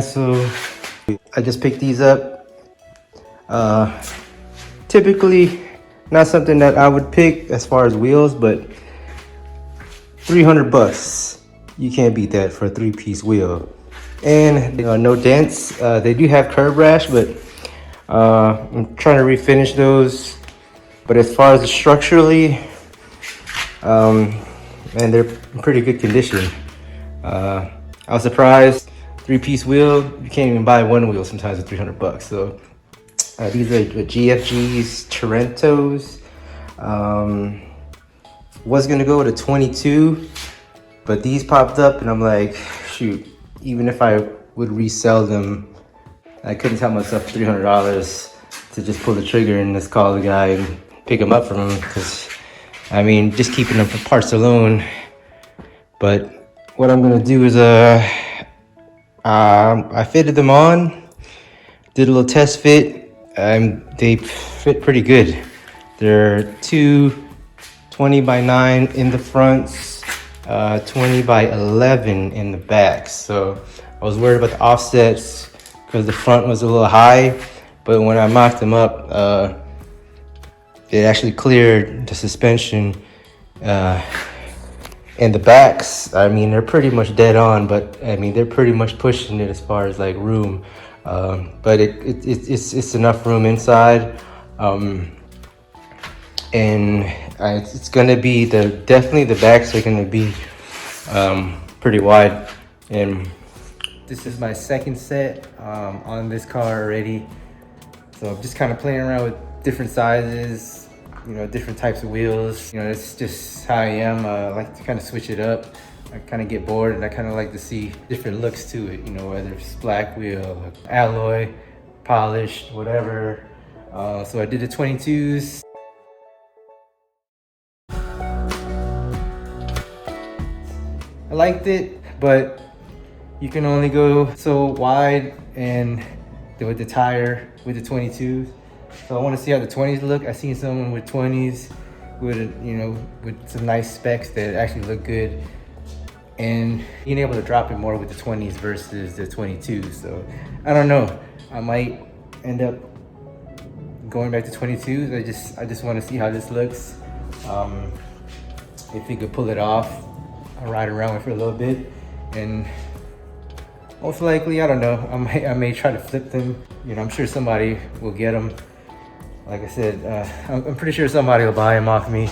So I just picked these up. Typically not something that I would pick as far as wheels, but 300 bucks. You can't beat that for a 3-piece wheel. And no dents. They do have curb rash, but I'm trying to refinish those. But as far as structurally, and they're in pretty good condition. I was surprised. 3-piece wheel, you can't even buy one wheel sometimes with 300 bucks. So these are the GFGs, Torontos. Was gonna go with a 22, but these popped up and I'm like, shoot, even if I would resell them, I couldn't tell myself $300 to just pull the trigger and just call the guy and pick them up from him, because I mean, just keeping them for parts alone. But what I'm gonna do is I fitted them on, did a little test fit, and they fit pretty good. They're two 20x9 in the fronts, 20x11 in the backs. So I was worried about the offsets because the front was a little high, but when I mocked them up, it actually cleared the suspension. And the backs, I mean, they're pretty much dead on, but I mean, they're pretty much pushing it as far as like room. But it's enough room inside. And it's gonna be definitely the backs are gonna be pretty wide. And this is my second set on this car already. So I'm just kind of playing around with different sizes, different types of wheels. It's just how I am. I like to kind of switch it up. I kind of get bored and I kind of like to see different looks to it, whether it's black wheel, alloy, polished, whatever. So I did the 22s. I liked it, but you can only go so wide and with the tire with the 22s. So I want to see how the 20s look. I seen someone with 20s with with some nice specs that actually look good, and being able to drop it more with the 20s versus the 22s. So I don't know. I might end up going back to 22s. I just want to see how this looks. If you could pull it off, I'll ride around with it for a little bit, and most likely, I don't know, I may try to flip them. I'm sure somebody will get them. Like I said, I'm pretty sure somebody will buy them off me.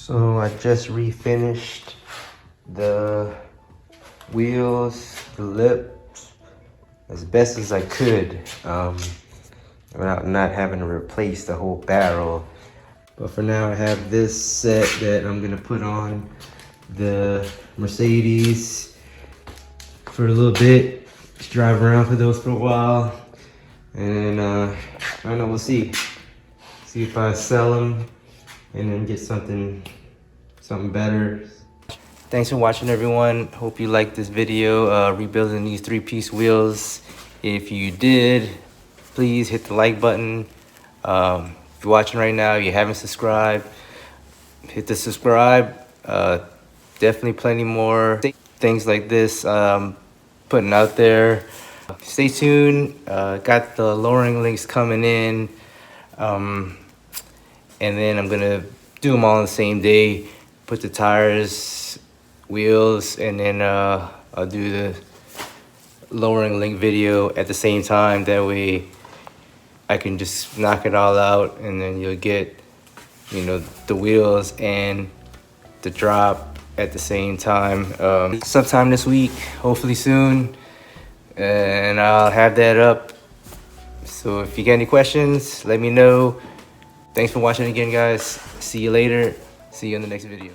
So I just refinished the wheels, the lips, as best as I could, without not having to replace the whole barrel. But for now I have this set that I'm gonna put on the Mercedes for a little bit, just drive around for those for a while, and I don't know, we'll see if I sell them and then get something better. Thanks for watching, everyone. Hope you liked this video, rebuilding these 3-piece wheels. If you did, please hit the like button. If you're watching right now, you haven't subscribed, hit the subscribe. Definitely plenty more things like this putting out there. Stay tuned. Got the lowering links coming in, and then I'm gonna do them all on the same day. Put the tires, wheels, and then I'll do the lowering link video at the same time. That way I can just knock it all out, and then you'll get, you know, the wheels and the drop at the same time. Sometime this week, hopefully soon, and I'll have that up. So if you got any questions, let me know. Thanks for watching again, guys. See you later. See you in the next video.